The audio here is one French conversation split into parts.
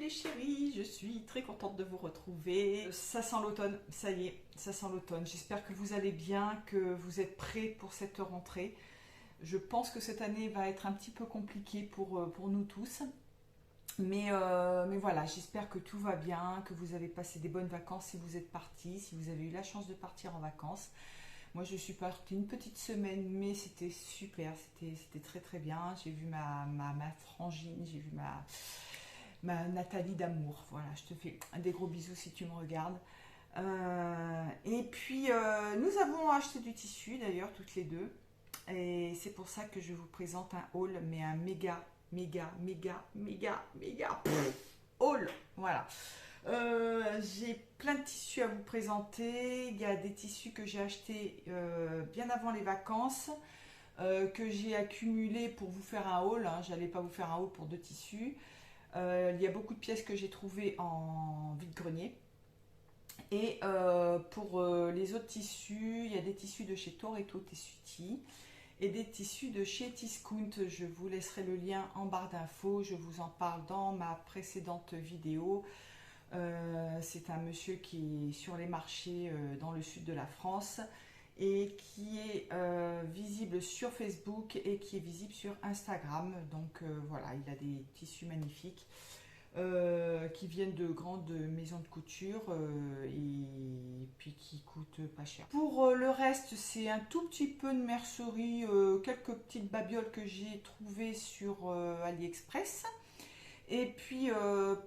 mes chéris, je suis très contente de vous retrouver. Ça sent l'automne, ça y est, ça sent l'automne. J'espère que vous allez bien, que vous êtes prêts pour cette rentrée. Je pense que cette année va être un petit peu compliquée pour nous tous. Mais voilà, j'espère que tout va bien, que vous avez passé des bonnes vacances si vous êtes partis, si vous avez eu la chance de partir en vacances. Moi, je suis partie une petite semaine, mais c'était super, c'était très très bien. J'ai vu ma frangine, j'ai vu ma Nathalie d'amour. Voilà, je te fais des gros bisous si tu me regardes. Et puis, nous avons acheté du tissu d'ailleurs, toutes les deux. Et c'est pour ça que je vous présente un haul, mais un méga haul. Voilà. J'ai plein de tissus à vous présenter. Il y a des tissus que j'ai achetés bien avant les vacances, que j'ai accumulés pour vous faire un haul. Hein. J'allais pas vous faire un haul pour deux tissus. Il y a beaucoup de pièces que j'ai trouvées en vide-grenier. Et pour les autres tissus, il y a des tissus de chez Toretto Tessuti et des tissus de chez Tiscount. Je vous laisserai le lien en barre d'infos. Je vous en parle dans ma précédente vidéo. C'est un monsieur qui est sur les marchés dans le sud de la France et qui est visible sur Facebook et qui est visible sur Instagram. Donc voilà, il a des tissus magnifiques qui viennent de grandes maisons de couture et puis qui coûtent pas cher. Pour le reste, c'est un tout petit peu de mercerie, quelques petites babioles que j'ai trouvées sur AliExpress. Et puis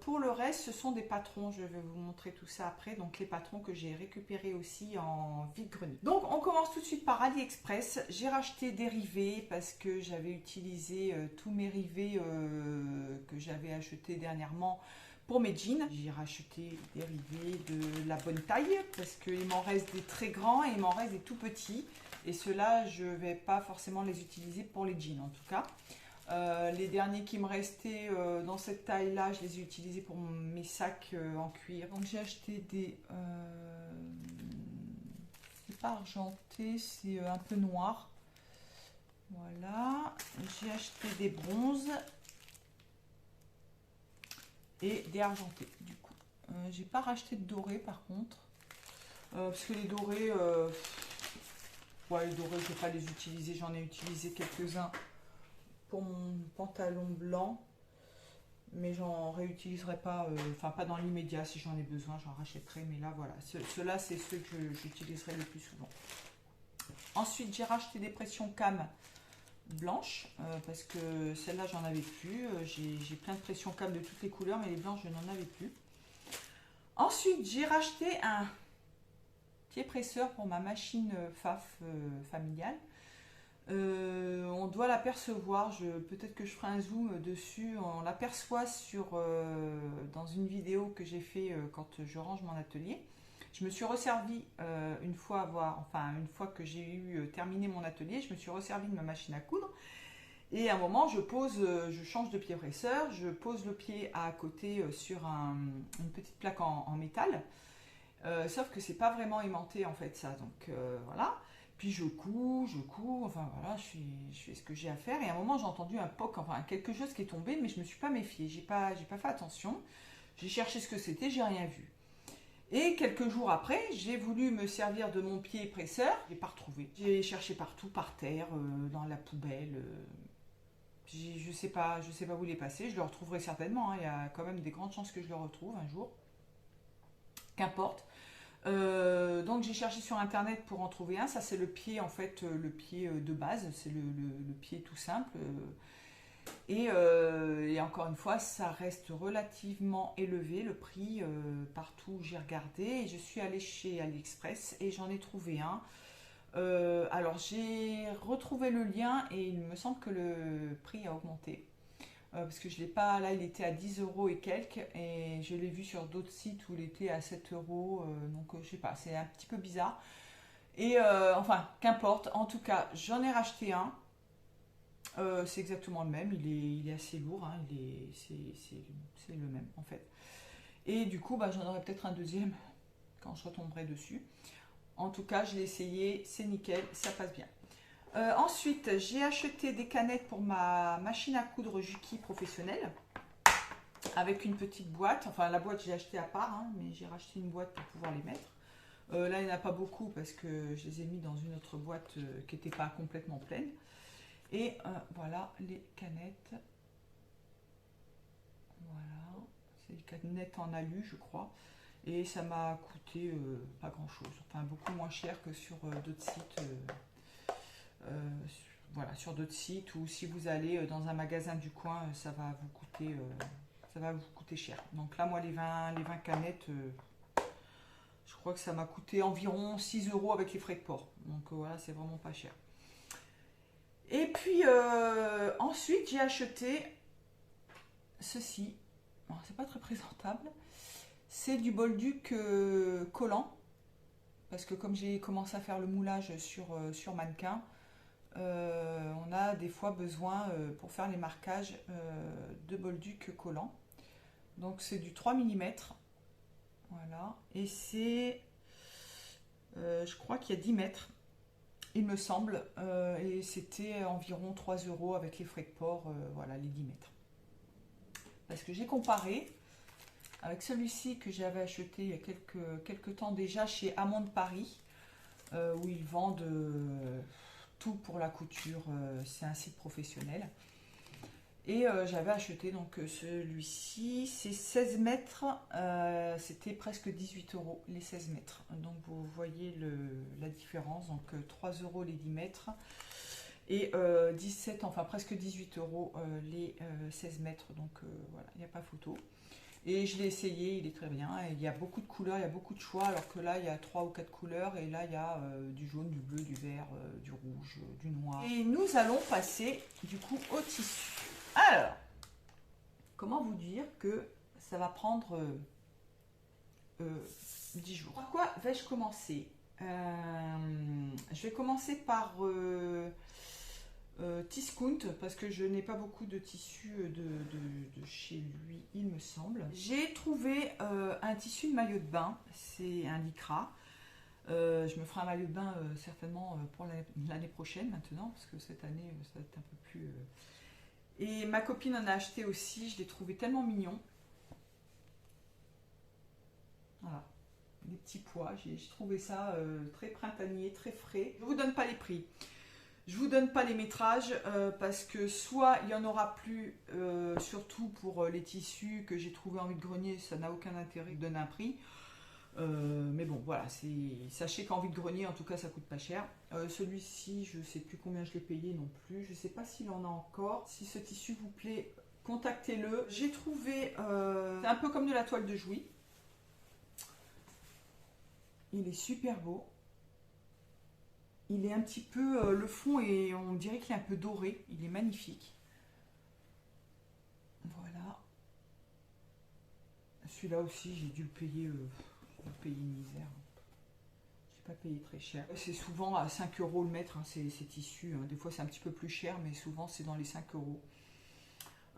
pour le reste, ce sont des patrons. Je vais vous montrer tout ça après. Donc les patrons que j'ai récupérés aussi en vide-grenier. Donc on commence tout de suite par AliExpress. J'ai racheté des rivets parce que j'avais utilisé tous mes rivets que j'avais achetés dernièrement pour mes jeans. J'ai racheté des rivets de la bonne taille parce qu'il m'en reste des très grands et il m'en reste des tout petits. Et ceux-là, je ne vais pas forcément les utiliser pour les jeans en tout cas. Les derniers qui me restaient dans cette taille là, je les ai utilisés pour mes sacs en cuir. Donc j'ai acheté des c'est pas argenté, c'est un peu noir. Voilà, j'ai acheté des bronzes et des argentés. Du coup j'ai pas racheté de doré par contre parce que les dorés ouais, les dorés je vais pas les utiliser. J'en ai utilisé quelques-uns pour mon pantalon blanc, mais j'en réutiliserai pas, enfin pas dans l'immédiat. Si j'en ai besoin, j'en rachèterai, mais là voilà, ceux-là c'est ceux que j'utiliserai le plus souvent. Ensuite j'ai racheté des pressions cam blanches parce que celles-là j'en avais plus. J'ai plein de pressions cam de toutes les couleurs, mais les blanches je n'en avais plus. Ensuite j'ai racheté un pied presseur pour ma machine FAF familiale. On doit l'apercevoir, peut-être que je ferai un zoom dessus. On l'aperçoit dans une vidéo que j'ai fait quand je range mon atelier. Je me suis resservi une fois que j'ai eu terminé mon atelier, je me suis resservi de ma machine à coudre. Et à un moment, je change de pied presseur, je pose le pied à côté sur une petite plaque en métal. Sauf que c'est pas vraiment aimanté en fait ça, donc voilà. Puis je couds, enfin voilà, je fais ce que j'ai à faire. Et à un moment, j'ai entendu un poc, enfin quelque chose qui est tombé, mais je me suis pas méfiée, j'ai pas fait attention. J'ai cherché ce que c'était, j'ai rien vu. Et quelques jours après, j'ai voulu me servir de mon pied presseur, j'ai pas retrouvé. J'ai cherché partout, par terre, dans la poubelle. Je sais pas où il est passé. Je le retrouverai certainement. Hein. Il y a quand même des grandes chances que je le retrouve un jour. Qu'importe. Donc j'ai cherché sur internet pour en trouver un. Ça c'est le pied en fait, le pied de base, c'est le pied tout simple. Et encore une fois, ça reste relativement élevé le prix partout où j'ai regardé. Et je suis allée chez AliExpress et j'en ai trouvé un. Alors j'ai retrouvé le lien et il me semble que le prix a augmenté. Parce que je l'ai pas, là il était à 10 € et quelques, et je l'ai vu sur d'autres sites où il était à 7 €, donc je sais pas, c'est un petit peu bizarre. Et enfin, qu'importe, en tout cas, j'en ai racheté un, c'est exactement le même, il est assez lourd, hein, c'est le même en fait. Et du coup, bah, j'en aurai peut-être un deuxième quand je retomberai dessus. En tout cas, je l'ai essayé, c'est nickel, ça passe bien. Ensuite, j'ai acheté des canettes pour ma machine à coudre Juki professionnelle. avec une petite boîte. Enfin, la boîte, j'ai acheté à part, hein, mais j'ai racheté une boîte pour pouvoir les mettre. Là, il n'y en a pas beaucoup parce que je les ai mis dans une autre boîte qui n'était pas complètement pleine. Et voilà les canettes. Voilà, c'est des canettes en alu, je crois. Et ça m'a coûté pas grand chose, enfin beaucoup moins cher que sur d'autres sites. Voilà, sur d'autres sites, ou si vous allez dans un magasin du coin, ça va vous coûter cher. Donc là, moi, les 20 canettes, je crois que ça m'a coûté environ 6 € avec les frais de port. Donc voilà, c'est vraiment pas cher. Et puis ensuite, j'ai acheté ceci. C'est pas très présentable. C'est du Bolduc collant. Parce que comme j'ai commencé à faire le moulage sur mannequin, on a des fois besoin, pour faire les marquages, de Bolduc collant. Donc c'est du 3 mm. Voilà. Et c'est, je crois qu'il y a 10 mètres, il me semble. Et c'était environ 3 € avec les frais de port, voilà, les 10 mètres. Parce que j'ai comparé avec celui-ci que j'avais acheté il y a quelques temps déjà chez Amande Paris, où ils vendent tout pour la couture. C'est un site professionnel. Et j'avais acheté donc celui-ci, c'est 16 mètres, c'était presque 18 € les 16 mètres. Donc vous voyez la différence, donc 3 € les 10 mètres et 17, enfin presque 18 € les 16 mètres. Donc voilà, il n'y a pas photo. Et je l'ai essayé, il est très bien. Et il y a beaucoup de couleurs, il y a beaucoup de choix, alors que là il y a 3 ou 4 couleurs, et là il y a du jaune, du bleu, du vert, du rouge, du noir. Et nous allons passer du coup au tissu. Alors, comment vous dire que ça va prendre 10 jours. Par quoi vais-je commencer? Je vais commencer par Tiscount, parce que je n'ai pas beaucoup de tissu de chez lui, il me semble. J'ai trouvé un tissu de maillot de bain, c'est un lycra. Je me ferai un maillot de bain certainement pour l'année prochaine maintenant, parce que cette année ça va être un peu plus... Et ma copine en a acheté aussi, je l'ai trouvé tellement mignon. Voilà, des petits pois, j'ai trouvé ça très printanier, très frais. Je ne vous donne pas les prix. Je vous donne pas les métrages parce que soit il y en aura plus, surtout pour les tissus que j'ai trouvé en vide-grenier, ça n'a aucun intérêt de donner un prix. Mais bon, voilà, sachez qu'en vide-grenier, en tout cas, ça coûte pas cher. Celui-ci, je ne sais plus combien je l'ai payé non plus. Je ne sais pas s'il en a encore. Si ce tissu vous plaît, contactez-le. J'ai trouvé, c'est un peu comme de la toile de Jouy. Il est super beau. Il est un petit peu, le fond, et on dirait qu'il est un peu doré. Il est magnifique. Voilà. Celui-là aussi, j'ai dû le payer, une misère. J'ai pas payé très cher. C'est souvent à 5 € le mètre, hein, ces tissus. Hein. Des fois, c'est un petit peu plus cher, mais souvent, c'est dans les 5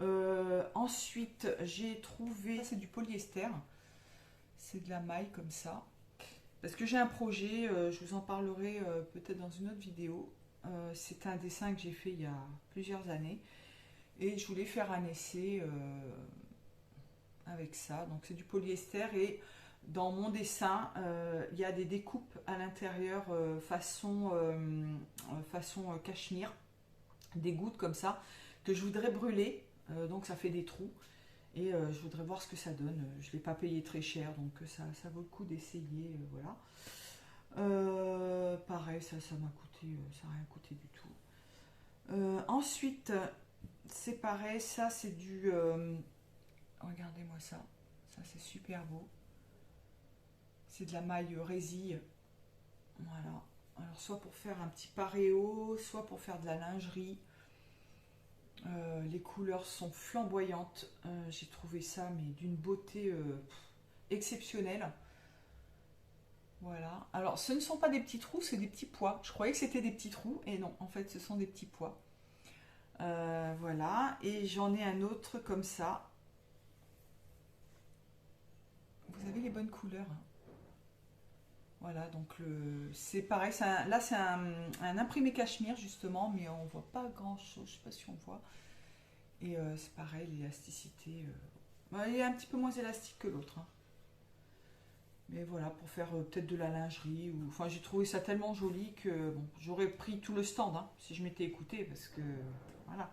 €. Ensuite, j'ai trouvé, c'est du polyester. C'est de la maille comme ça. Parce que j'ai un projet, je vous en parlerai peut-être dans une autre vidéo. C'est un dessin que j'ai fait il y a plusieurs années. Et je voulais faire un essai avec ça. Donc c'est du polyester, et dans mon dessin, il y a des découpes à l'intérieur façon cachemire. Des gouttes comme ça, que je voudrais brûler. Donc ça fait des trous. Et je voudrais voir ce que ça donne. Je ne l'ai pas payé très cher, donc ça vaut le coup d'essayer. Voilà. Pareil, ça m'a coûté, ça n'a rien coûté du tout. Ensuite, c'est pareil, ça c'est du... regardez-moi ça. Ça c'est super beau. C'est de la maille résille. Voilà. Alors soit pour faire un petit paréo, soit pour faire de la lingerie. Les couleurs sont flamboyantes. J'ai trouvé ça mais d'une beauté exceptionnelle. Voilà. Alors ce ne sont pas des petits trous, c'est des petits pois. Je croyais que c'était des petits trous, et non, en fait ce sont des petits pois. Voilà. Et j'en ai un autre comme ça. Vous avez les bonnes couleurs. Voilà, donc c'est pareil. Là c'est un imprimé cachemire justement, mais on voit pas grand chose. Je sais pas si on voit. Et c'est pareil, l'élasticité, Il est un petit peu moins élastique que l'autre, hein. Mais voilà, pour faire peut-être de la lingerie. Ou... Enfin, j'ai trouvé ça tellement joli que bon, j'aurais pris tout le stand hein, si je m'étais écoutée. Parce que voilà,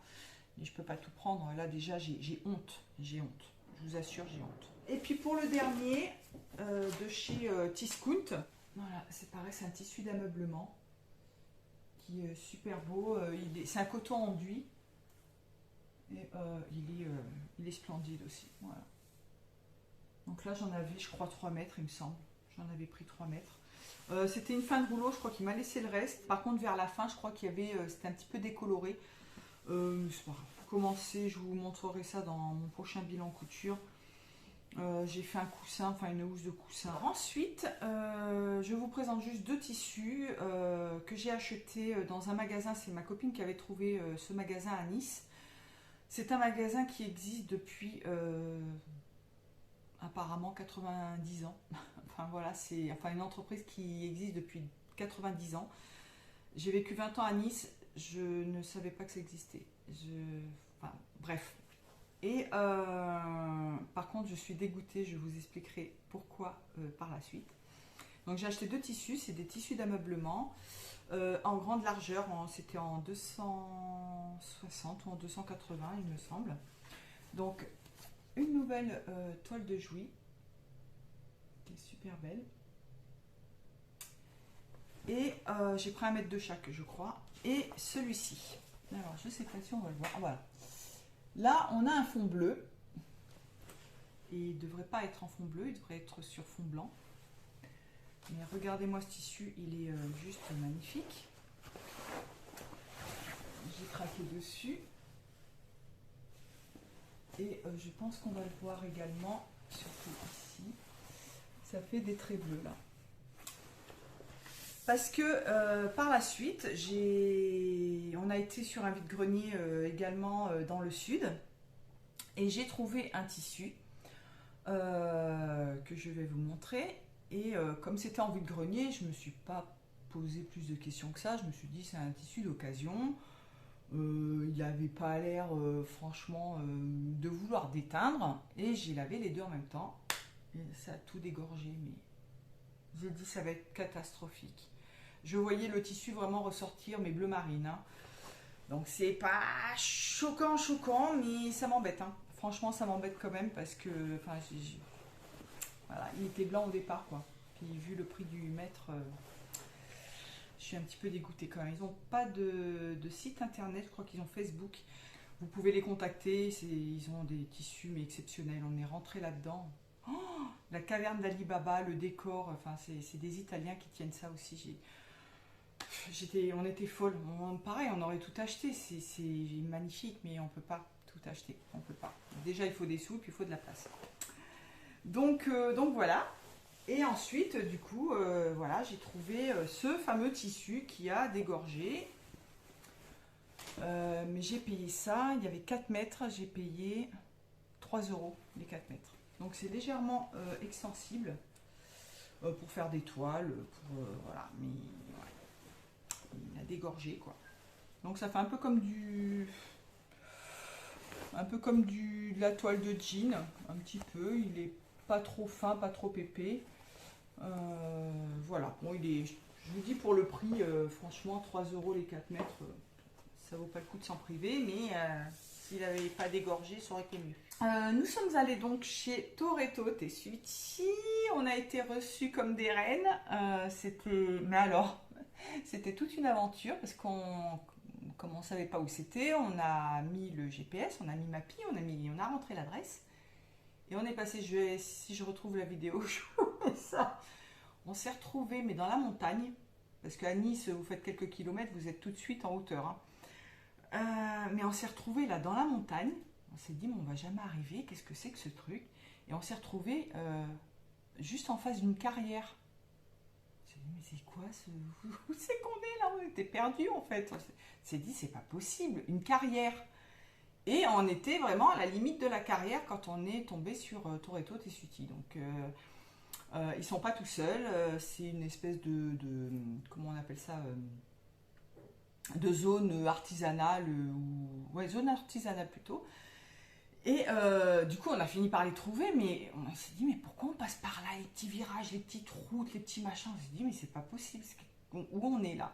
et je peux pas tout prendre. Là déjà, j'ai honte. J'ai honte. Je vous assure, j'ai honte. Et puis pour le dernier, de chez Tiscount. Voilà, c'est pareil, c'est un tissu d'ameublement qui est super beau. C'est un coton enduit. Et il est splendide aussi. Voilà. Donc là, j'en avais, je crois, 3 mètres, il me semble. J'en avais pris 3 mètres. C'était une fin de rouleau, je crois qu'il m'a laissé le reste. Par contre, vers la fin, je crois qu'il y avait, c'était un petit peu décoloré. C'est pas grave. Pour commencer, je vous montrerai ça dans mon prochain bilan couture. J'ai fait un coussin, enfin une housse de coussin. Ensuite, je vous présente juste 2 tissus que j'ai achetés dans un magasin. C'est ma copine qui avait trouvé ce magasin à Nice. C'est un magasin qui existe depuis apparemment 90 ans. Enfin voilà, c'est une entreprise qui existe depuis 90 ans. J'ai vécu 20 ans à Nice, je ne savais pas que ça existait. Enfin, bref. Et par contre, je suis dégoûtée, je vous expliquerai pourquoi par la suite. Donc j'ai acheté 2 tissus, c'est des tissus d'ameublement en grande largeur, c'était en 260 ou en 280 il me semble. Donc une nouvelle toile de Jouy qui est super belle. Et j'ai pris 1 mètre de chaque, je crois. Et celui-ci. Alors, je sais pas si on va le voir. Ah, voilà. Là, on a un fond bleu. Et il ne devrait pas être en fond bleu, il devrait être sur fond blanc. Mais regardez-moi ce tissu, il est juste magnifique. J'ai craqué dessus. Et je pense qu'on va le voir également, surtout ici. Ça fait des traits bleus là. Parce que par la suite, on a été sur un vide-grenier également dans le sud. Et j'ai trouvé un tissu que je vais vous montrer. Et comme c'était en vide-grenier, je ne me suis pas posé plus de questions que ça. Je me suis dit c'est un tissu d'occasion. Il n'avait pas l'air franchement de vouloir déteindre. Et j'ai lavé les 2 en même temps. Et ça a tout dégorgé. Mais j'ai dit ça va être catastrophique. Je voyais le tissu vraiment ressortir, mais bleu marine. Hein. Donc c'est pas choquant, mais ça m'embête. Hein. Franchement, ça m'embête quand même parce que, enfin, voilà, il était blanc au départ, quoi. Puis vu le prix du mètre, je suis un petit peu dégoûtée quand même. Ils n'ont pas de site internet, je crois qu'ils ont Facebook. Vous pouvez les contacter, ils ont des tissus mais exceptionnels. On est rentré là-dedans. Oh, la caverne d'Ali Baba, le décor, enfin c'est des Italiens qui tiennent ça aussi. On était folles. Pareil, on aurait tout acheté. C'est magnifique, mais on peut pas tout acheter. On peut pas. Déjà, il faut des sous, puis il faut de la place. Donc voilà. Et ensuite, du coup, voilà, j'ai trouvé ce fameux tissu qui a dégorgé. Mais j'ai payé ça. Il y avait 4 mètres. J'ai payé 3 € les 4 mètres. Donc c'est légèrement extensible pour faire des toiles. Voilà, mais ouais, il a dégorgé quoi. Donc ça fait un peu comme de la toile de jean, un petit peu. Il est pas trop fin, pas trop épais. Voilà. Bon, je vous dis pour le prix, franchement, 3 € les 4 mètres, ça vaut pas le coup de s'en priver, mais s'il n'avait pas dégorgé, ça aurait été mieux. Nous sommes allés donc chez Toretto Tessuti. On a été reçus comme des reines. Mais alors, c'était toute une aventure parce comme on ne savait pas où c'était, on a mis le GPS, on a mis Mappy, on a rentré l'adresse. Et on est passé, si je retrouve la vidéo, je vous mets ça. On s'est retrouvés, mais dans la montagne. Parce qu'à Nice, vous faites quelques kilomètres, vous êtes tout de suite en hauteur. Hein. Mais on s'est retrouvés là dans la montagne. On s'est dit, mais on va jamais arriver, qu'est-ce que c'est que ce truc? Et on s'est retrouvés juste en face d'une carrière. On s'est dit, mais c'est quoi ce... Où c'est qu'on est là? On était perdus en fait. On s'est dit, c'est pas possible, une carrière. Et on était vraiment à la limite de la carrière quand on est tombé sur Toretto Tessuti. Donc ils sont pas tout seuls, c'est une espèce de comment on appelle ça, de zone artisanale, zone artisanale plutôt. Et du coup, on a fini par les trouver, mais on s'est dit, mais pourquoi on passe par là, les petits virages, les petites routes, les petits machins. On s'est dit, mais c'est pas possible, où on est là.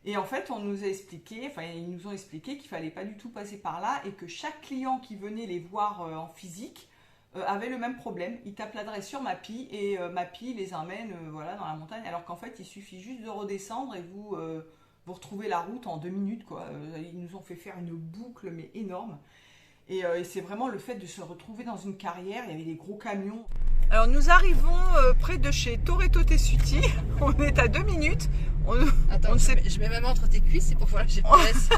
Et en fait, on nous a expliqué, enfin, ils nous ont expliqué qu'il fallait pas du tout passer par là et que chaque client qui venait les voir en physique avait le même problème. Il tape l'adresse sur Mappy et Mappy les emmène voilà, dans la montagne, alors qu'en fait, il suffit juste de redescendre et vous retrouvez la route en 2 minutes, quoi. Ils nous ont fait faire une boucle, mais énorme. Et c'est vraiment le fait de se retrouver dans une carrière. Il y avait des gros camions. Alors nous arrivons près de chez Toretto Tessuti. On est à 2 minutes. Attends, je mets ma main entre tes cuisses, c'est pour voir le GPS.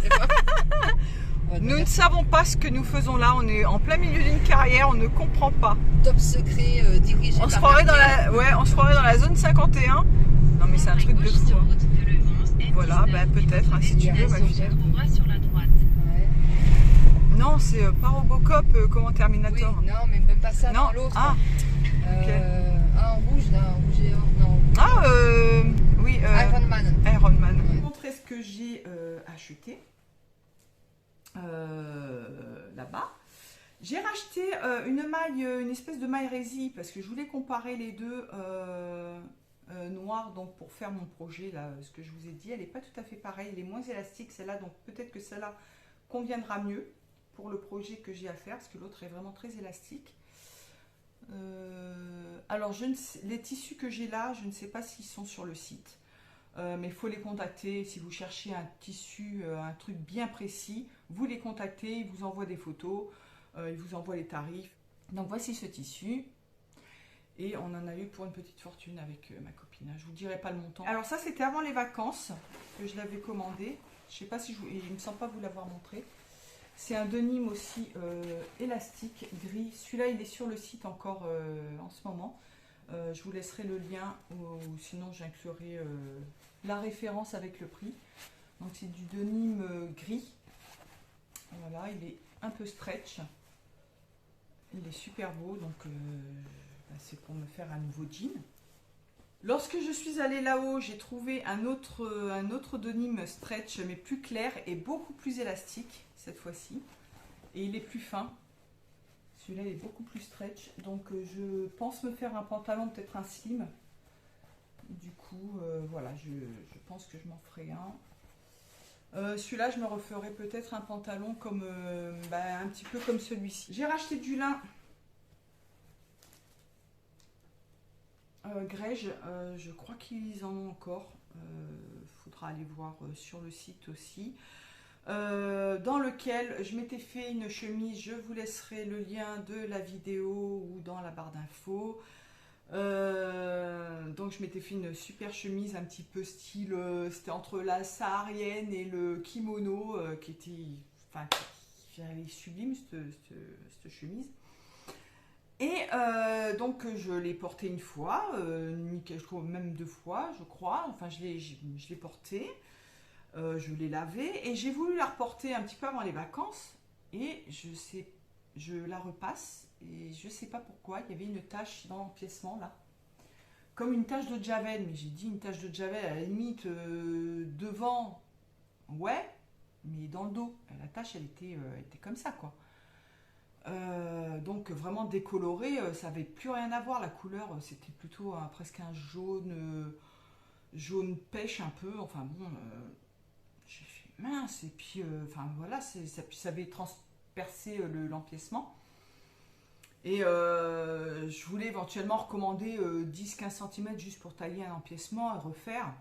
Nous ne savons pas ce que nous faisons là. On est en plein milieu d'une carrière. On ne comprend pas. Top secret dirigé on se croirait dans la, ouais, on se croirait dans la zone 51. Non mais c'est un truc de fou. Hein. Voilà, bah, peut-être, hein, si tu veux, ma fille. Non, c'est pas Robocop, comment Terminator. Oui, non, mais même pas ça, non, l'autre. Ah, okay. En rouge, là, en rouge et or, non. Ah, oui. Iron Man. Iron Man. Je vais vous montrer ce que j'ai acheté là-bas. J'ai racheté une maille, une espèce de maille résille, parce que je voulais comparer les deux noirs, donc pour faire mon projet, là, ce que je vous ai dit, elle n'est pas tout à fait pareille, elle est moins élastique celle-là, donc peut-être que celle-là conviendra mieux pour le projet que j'ai à faire, parce que l'autre est vraiment très élastique. Alors, les tissus que j'ai là, je ne sais pas s'ils sont sur le site, mais il faut les contacter. Si vous cherchez un tissu, un truc bien précis, vous les contactez, ils vous envoient des photos, ils vous envoient les tarifs. Donc voici ce tissu. Et on en a eu pour une petite fortune avec ma copine. Je ne vous dirai pas le montant. Alors ça, c'était avant les vacances que je l'avais commandé. Je ne sais pas si il ne me semble pas vous l'avoir montré. C'est un denim aussi élastique, gris. Celui-là, il est sur le site encore en ce moment. Je vous laisserai le lien ou sinon j'inclurai la référence avec le prix. Donc c'est du denim gris. Voilà, il est un peu stretch. Il est super beau, donc c'est pour me faire un nouveau jean. Lorsque je suis allée là-haut, j'ai trouvé un autre denim stretch, mais plus clair et beaucoup plus élastique cette fois-ci. Et il est plus fin. Celui-là est beaucoup plus stretch. Donc je pense me faire un pantalon, peut-être un slim. Du coup, voilà, je pense que je m'en ferai un. Celui-là, je me referai peut-être un pantalon comme un petit peu comme celui-ci. J'ai racheté du lin. Grège, je crois qu'ils en ont encore. Faudra aller voir sur le site aussi. Dans lequel je m'étais fait une chemise. Je vous laisserai le lien de la vidéo ou dans la barre d'infos. Donc je m'étais fait une super chemise un petit peu style, c'était entre la saharienne et le kimono qui est sublime cette chemise. Et donc je l'ai portée une fois, je trouve même 2 fois je crois, enfin je l'ai portée, je l'ai lavée et j'ai voulu la reporter un petit peu avant les vacances et je la repasse et je sais pas pourquoi, il y avait une tache dans l'empiècement là, comme une tache de javel, mais j'ai dit une tache de javel à la limite devant, ouais, mais dans le dos, la tache elle était comme ça quoi. Donc vraiment décoloré, ça avait plus rien à voir, la couleur c'était plutôt presque un jaune pêche un peu, enfin bon, j'ai fait mince, et puis enfin voilà, ça avait transpercé l'empiècement. Et je voulais éventuellement recommander 10-15 cm juste pour tailler un empiècement et refaire.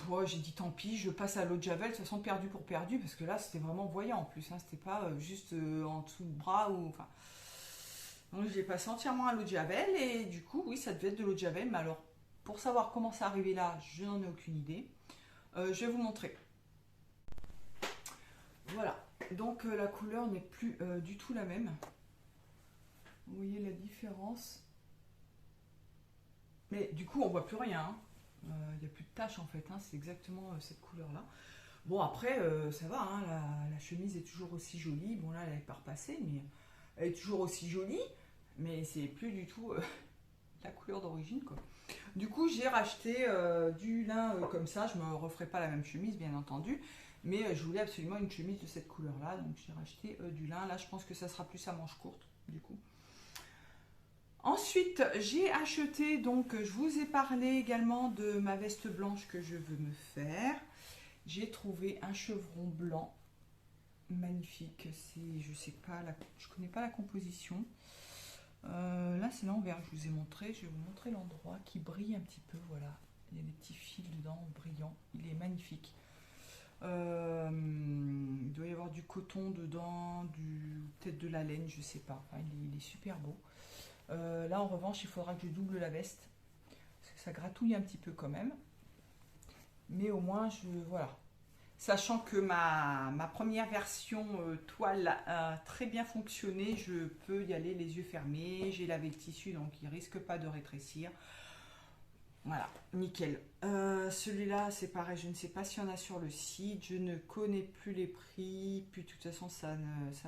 Ouais, j'ai dit tant pis, je passe à l'eau de javel, de toute façon perdu pour perdu, parce que là c'était vraiment voyant en plus, hein, c'était pas juste en dessous du bras ou enfin. Donc je l'ai passé entièrement à l'eau de javel et du coup oui ça devait être de l'eau de javel, mais alors pour savoir comment c'est arrivé là, je n'en ai aucune idée. Je vais vous montrer. Voilà, donc la couleur n'est plus du tout la même. Vous voyez la différence. Mais du coup on voit plus rien, hein. Il n'y a plus de taches en fait, hein, c'est exactement cette couleur là. Bon après ça va, hein, la chemise est toujours aussi jolie, bon là elle n'est pas repassée mais elle est toujours aussi jolie, mais c'est plus du tout la couleur d'origine quoi. Du coup, j'ai racheté du lin comme ça. Je me referai pas la même chemise, bien entendu. Mais je voulais absolument une chemise de cette couleur-là. Donc, j'ai racheté du lin. Là, je pense que ça sera plus à manches courtes, du coup. Ensuite, j'ai acheté, donc, je vous ai parlé également de ma veste blanche que je veux me faire. J'ai trouvé un chevron blanc. Magnifique. C'est, je sais pas, je connais pas la composition. Là, c'est l'envers, je vous ai montré. Je vais vous montrer l'endroit qui brille un petit peu. Voilà, il y a des petits fils dedans brillants. Il est magnifique. Il doit y avoir du coton dedans, peut-être de la laine, je sais pas. Enfin, il est super beau. Là, en revanche, il faudra que je double la veste. Parce que ça gratouille un petit peu quand même. Mais au moins, voilà. Sachant que ma première version toile a très bien fonctionné, je peux y aller les yeux fermés. J'ai lavé le tissu, donc il risque pas de rétrécir. Voilà, nickel. Celui-là, c'est pareil, je ne sais pas s'il y en a sur le site. Je ne connais plus les prix. Puis de toute façon, ça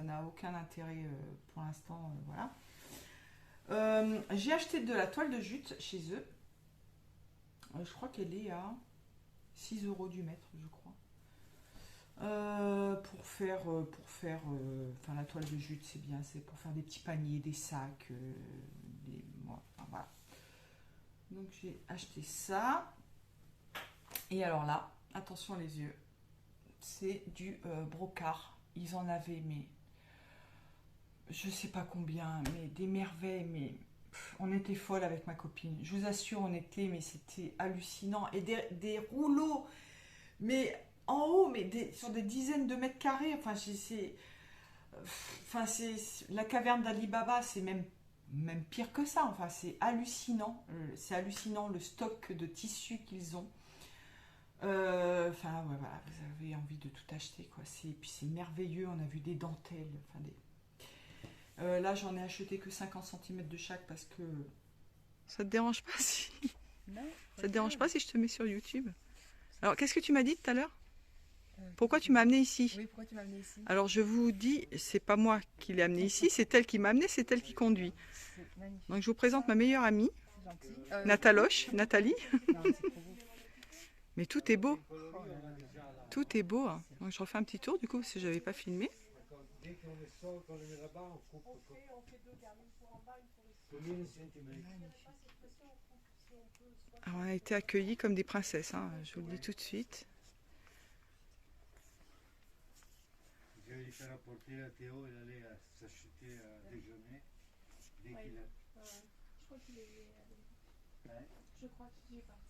n'a aucun intérêt pour l'instant. Voilà. J'ai acheté de la toile de jute chez eux. Je crois qu'elle est à 6 € du mètre, je crois. Enfin, la toile de jute, c'est bien, c'est pour faire des petits paniers, des sacs, voilà. Donc j'ai acheté ça. Et alors là, attention les yeux, c'est du brocart. Ils en avaient, mais je sais pas combien, mais des merveilles, mais on était folle avec ma copine. Je vous assure, mais c'était hallucinant. Et des rouleaux, mais en haut, mais sur des dizaines de mètres carrés. Enfin, la caverne d'Ali Baba, c'est même pire que ça. Enfin, c'est hallucinant. C'est hallucinant le stock de tissus qu'ils ont. Enfin, ouais, voilà, vous avez envie de tout acheter, quoi. Puis c'est merveilleux. On a vu des dentelles. Enfin, là, j'en ai acheté que 50 cm de chaque parce que. Ça te dérange pas si. Non, ça te dérange pas si je te mets sur YouTube? Alors, qu'est-ce que tu m'as dit tout à l'heure? Pourquoi tu m'as amené ici? Oui, pourquoi tu m'as amené ici? Alors je vous dis, c'est pas moi qui l'ai amené ici, c'est elle qui m'a amené, c'est elle qui conduit. C'est magnifique. Donc je vous présente ma meilleure amie, C'est gentil. Nathalie. Non, c'est trop beau. Mais tout est beau, Oh là là. tout est beau. Hein. Donc je refais un petit tour du coup parce que j'avais pas filmé. Dès qu'on le sort, qu'on le met là-bas, on coupe. Combien de centimètres? Alors, on a été accueillis comme des princesses, hein, je vous le dis tout de suite. Je vais lui faire apporter à Théo, il allait s'acheter à déjeuner. Dès qu'il a... Je crois qu'il est allé. Ouais. Je crois qu'il est parti.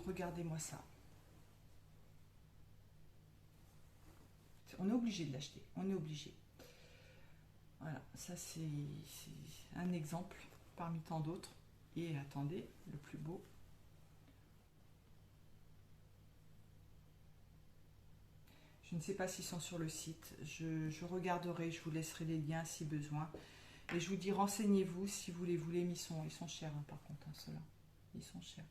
Regardez-moi ça. On est obligé de l'acheter, on est obligé. Voilà, ça c'est un exemple parmi tant d'autres. Et attendez, le plus beau. Je ne sais pas s'ils sont sur le site. Je regarderai, je vous laisserai les liens si besoin. Et je vous dis, renseignez-vous si vous les voulez, mais ils sont chers hein, par contre, hein, ceux-là. Ils sont chers.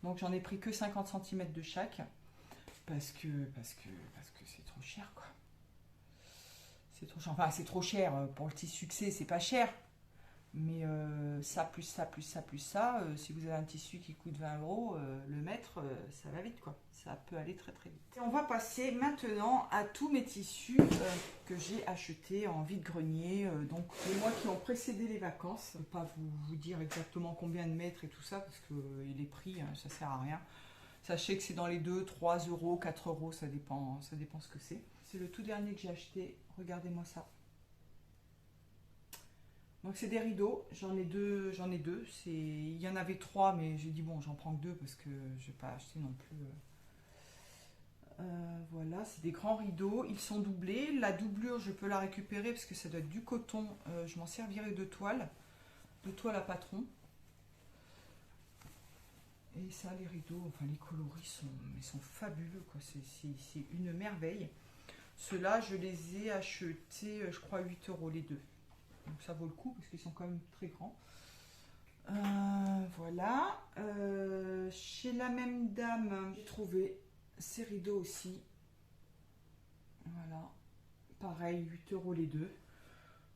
Donc j'en ai pris que 50 cm de chaque. Parce que c'est trop cher, quoi. C'est trop cher. Enfin, c'est trop cher. Pour le petit succès, c'est pas cher. Mais ça, plus ça, plus ça, plus ça, si vous avez un tissu qui coûte 20 €, le mètre, ça va vite, quoi. Ça peut aller très très vite. Et on va passer maintenant à tous mes tissus que j'ai achetés en vide-grenier. Donc les mois qui ont précédé les vacances. Je ne vais pas vous dire exactement combien de mètres et tout ça, parce que les prix, ça sert à rien. Sachez que c'est dans les 2, 3 €, 4 €, ça dépend ce que c'est. C'est le tout dernier que j'ai acheté. Regardez-moi ça. Donc c'est des rideaux, j'en ai deux. Il y en avait 3, mais j'ai dit bon, j'en prends que 2 parce que je vais pas acheter non plus. Voilà, c'est des grands rideaux, ils sont doublés. La doublure, je peux la récupérer parce que ça doit être du coton. Je m'en servirai de toile à patron. Et ça, les rideaux, enfin les coloris sont fabuleux, quoi. C'est une merveille. Ceux-là, je les ai achetés, je crois, 8 € les deux. Donc ça vaut le coup parce qu'ils sont quand même très grands. Voilà. Chez la même dame, j'ai trouvé ces rideaux aussi. Voilà. Pareil, 8 € les deux.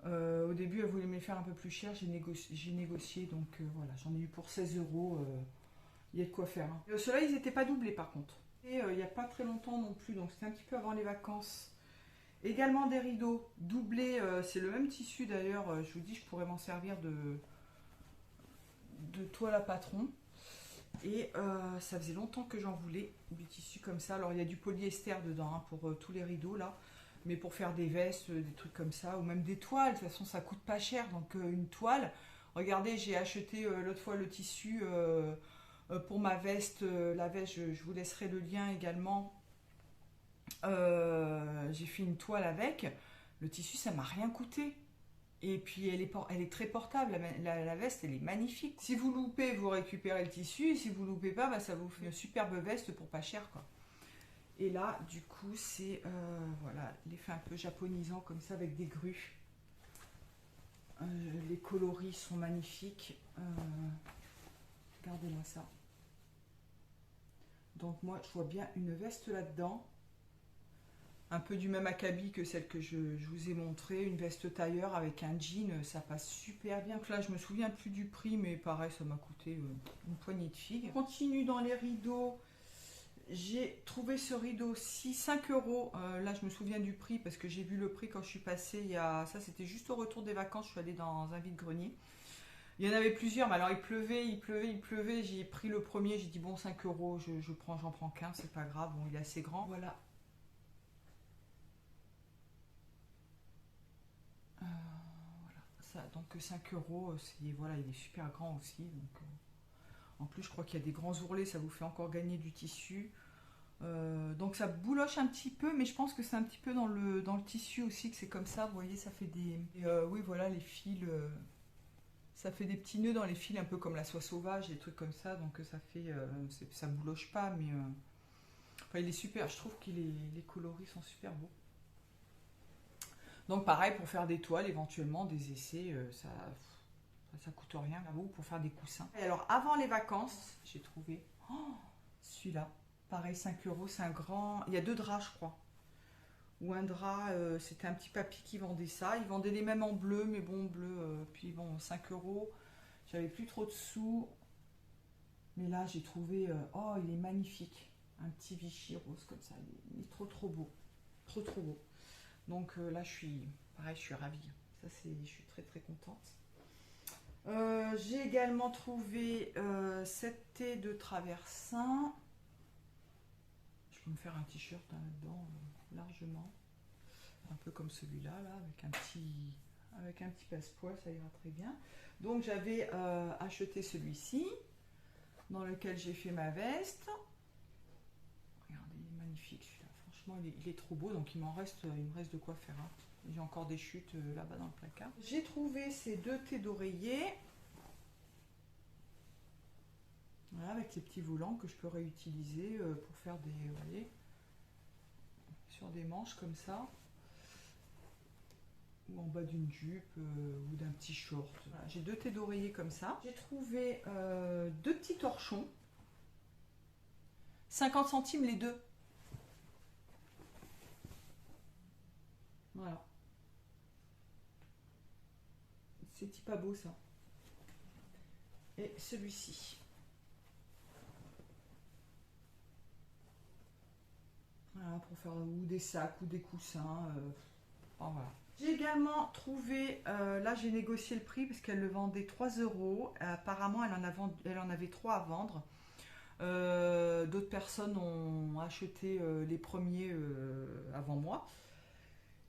Au début, elle voulait me les faire un peu plus cher. J'ai négocié, donc voilà, j'en ai eu pour 16 €. Il y a de quoi faire. Hein. Ceux-là, ils n'étaient pas doublés par contre. Et il n'y a pas très longtemps non plus, donc c'était un petit peu avant les vacances. Également des rideaux doublés, c'est le même tissu d'ailleurs. Je vous dis, je pourrais m'en servir de toile à patron. Et ça faisait longtemps que j'en voulais, du tissu comme ça. Alors il y a du polyester dedans hein, pour tous les rideaux là. Mais pour faire des vestes, des trucs comme ça, ou même des toiles, de toute façon ça coûte pas cher. Donc une toile, regardez, j'ai acheté l'autre fois le tissu pour ma veste. La veste, je vous laisserai le lien également. J'ai fait une toile avec. Le tissu, ça m'a rien coûté. Et puis elle est très portable, la veste elle est magnifique. Si vous loupez, vous récupérez le tissu, et si vous loupez pas, bah, ça vous fait une superbe veste pour pas cher quoi. Et là du coup c'est voilà, l'effet un peu japonisant comme ça avec des grues. Les coloris sont magnifiques. Regardez-moi ça. Donc moi je vois bien une veste là-dedans. Un peu du même acabit que celle que je vous ai montré, une veste tailleur avec un jean, ça passe super bien. Donc là, je me souviens plus du prix, mais pareil, ça m'a coûté une poignée de figues. On continue dans les rideaux. J'ai trouvé ce rideau-ci, 5 €. Là, je me souviens du prix parce que j'ai vu le prix quand je suis passée. Ça, c'était juste au retour des vacances. Je suis allée dans un vide-grenier. Il y en avait plusieurs, mais alors il pleuvait. J'ai pris le premier, j'ai dit bon, 5 €, j'en prends qu'un, c'est pas grave. Bon, il est assez grand. Voilà. Ça, donc 5 €, voilà, il est super grand aussi. Donc, en plus, je crois qu'il y a des grands ourlets, ça vous fait encore gagner du tissu. Donc ça bouloche un petit peu, mais je pense que c'est un petit peu dans le tissu aussi que c'est comme ça. Vous voyez, ça fait des... oui, voilà, les fils... ça fait des petits nœuds dans les fils, un peu comme la soie sauvage, des trucs comme ça. Donc ça fait... ça bouloche pas, mais... enfin, il est super. Je trouve que les coloris sont super beaux. Donc pareil, pour faire des toiles, éventuellement, des essais, ça coûte rien là-haut pour faire des coussins. Et alors, avant les vacances, j'ai trouvé celui-là. Pareil, 5 €, c'est un grand... Il y a 2 draps, je crois. Ou un drap, c'était un petit papy qui vendait ça. Il vendait les mêmes en bleu, mais bon, bleu, puis bon, 5 €. J'avais plus trop de sous. Mais là, j'ai trouvé... oh, il est magnifique. Un petit Vichy rose comme ça. Il est trop, trop beau. Trop, trop beau. Donc là, je suis ravie. Ça, je suis très, très contente. J'ai également trouvé cette thé de traversin. Je peux me faire un t-shirt là-dedans largement. Un peu comme celui-là, là, avec un petit passepoil, ça ira très bien. Donc j'avais acheté celui-ci, dans lequel j'ai fait ma veste. Regardez, il est magnifique celui-là. Franchement, il est trop beau, donc il me reste de quoi faire. Hein. J'ai encore des chutes là-bas dans le placard. J'ai trouvé ces 2 thés d'oreiller. Voilà, avec les petits volants que je peux réutiliser pour faire des... Vous voyez, sur des manches comme ça. Ou en bas d'une jupe ou d'un petit short. Voilà, j'ai 2 thés d'oreiller comme ça. J'ai trouvé 2 petits torchons. 50 centimes les deux. Voilà. C'est pas beau ça. Et celui-ci. Voilà, pour faire ou des sacs ou des coussins. Enfin, voilà. J'ai également trouvé, là j'ai négocié le prix parce qu'elle le vendait 3 €. Apparemment elle en avait 3 à vendre. D'autres personnes ont acheté les premiers avant moi.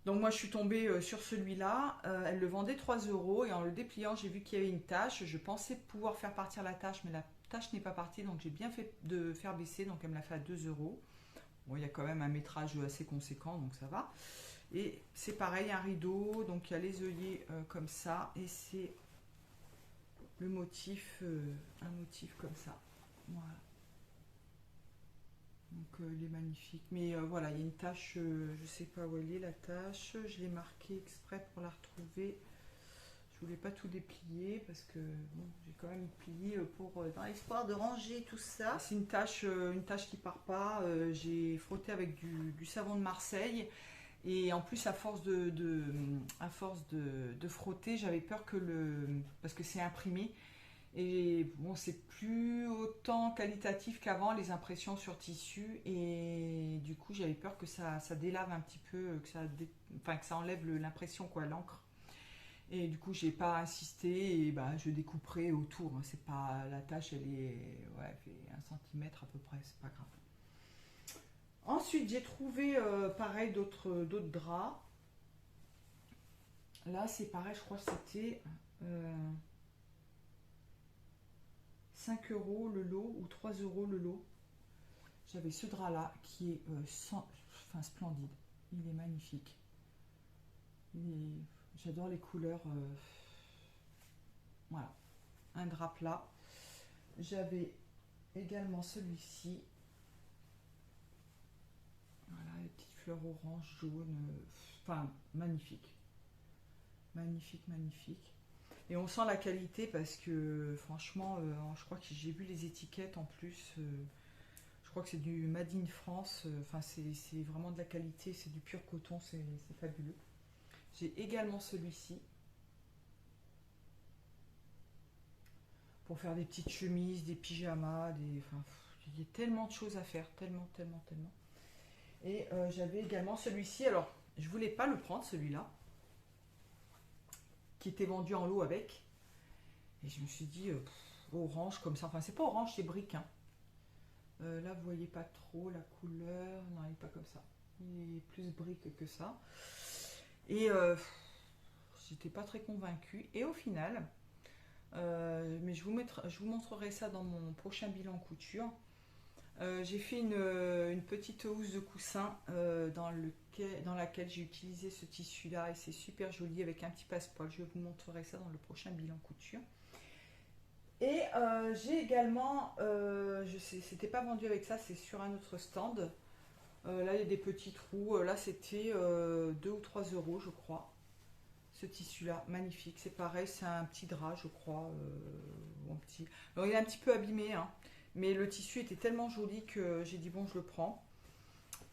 Donc moi je suis tombée sur celui-là. Elle le vendait 3 € et en le dépliant j'ai vu qu'il y avait une tache. Je pensais pouvoir faire partir la tache, mais la tache n'est pas partie, donc j'ai bien fait de faire baisser. Donc elle me l'a fait à 2 €. Bon, il y a quand même un métrage assez conséquent, donc ça va. Et c'est pareil, un rideau, donc il y a les œillets comme ça, et c'est le motif, un motif comme ça. Voilà. Donc il est magnifique. Mais voilà, il y a une tache, je sais pas où elle est la tache. Je l'ai marquée exprès pour la retrouver. Je voulais pas tout déplier parce que bon, j'ai quand même plié pour dans l'espoir de ranger tout ça. C'est une tache qui part pas. J'ai frotté avec du savon de Marseille. Et en plus, à force de frotter, j'avais peur que parce que c'est imprimé. Et bon, c'est plus autant qualitatif qu'avant, les impressions sur tissu. Et du coup, j'avais peur que ça délave un petit peu, que ça enlève l'impression, quoi, l'encre. Et du coup, j'ai pas insisté et bah, je découperai autour. C'est pas, la tâche, elle fait 1 cm à peu près, c'est pas grave. Ensuite, j'ai trouvé pareil d'autres draps. Là, c'est pareil, je crois que c'était 5 € le lot ou 3 € le lot. J'avais ce drap-là qui est splendide. Il est magnifique. J'adore les couleurs. Voilà, un drap plat. J'avais également celui-ci. Voilà, les petites fleurs orange, jaune. Enfin, magnifique. Magnifique, magnifique. Et on sent la qualité parce que franchement, je crois que j'ai vu les étiquettes en plus. Je crois que c'est du Made in France. Enfin, c'est vraiment de la qualité. C'est du pur coton. C'est fabuleux. J'ai également celui-ci. Pour faire des petites chemises, des pyjamas, il y a tellement de choses à faire. Tellement, tellement, tellement. Et j'avais également celui-ci. Alors, je voulais pas le prendre, celui-là. Qui était vendu en lot avec. Et je me suis dit, orange comme ça. Enfin, c'est pas orange, c'est brique. Hein. Là, vous voyez pas trop la couleur. Non, il n'est pas comme ça. Il est plus brique que ça. Et j'étais pas très convaincue. Et au final, mais je vous montrerai ça dans mon prochain bilan couture. J'ai fait une petite housse de coussin dans laquelle j'ai utilisé ce tissu là et c'est super joli avec un petit passepoil. Je vous montrerai ça dans le prochain bilan couture. Et j'ai également, je sais, c'était pas vendu avec ça, c'est sur un autre stand. Là il y a des petits trous. Là c'était 2 ou 3 € je crois. Ce tissu là, magnifique. C'est pareil, c'est un petit drap je crois. Alors il est un petit peu abîmé, hein. Mais le tissu était tellement joli que j'ai dit bon, je le prends.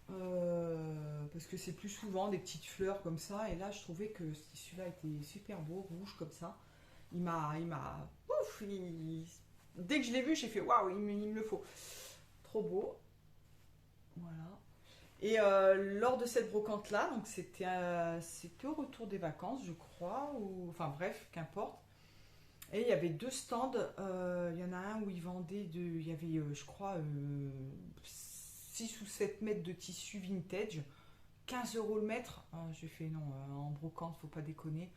Parce que c'est plus souvent des petites fleurs comme ça. Et là, je trouvais que ce tissu-là était super beau, rouge comme ça. Ouf, dès que je l'ai vu, j'ai fait waouh, il me le faut. Trop beau. Voilà. Et lors de cette brocante-là, donc c'était au retour des vacances, je crois. Enfin bref, qu'importe. Et il y avait 2 stands, il y en a un où ils vendaient, il y avait je crois 6 ou 7 mètres de tissu vintage, 15 € le mètre. J'ai fait non, en brocante, faut pas déconner.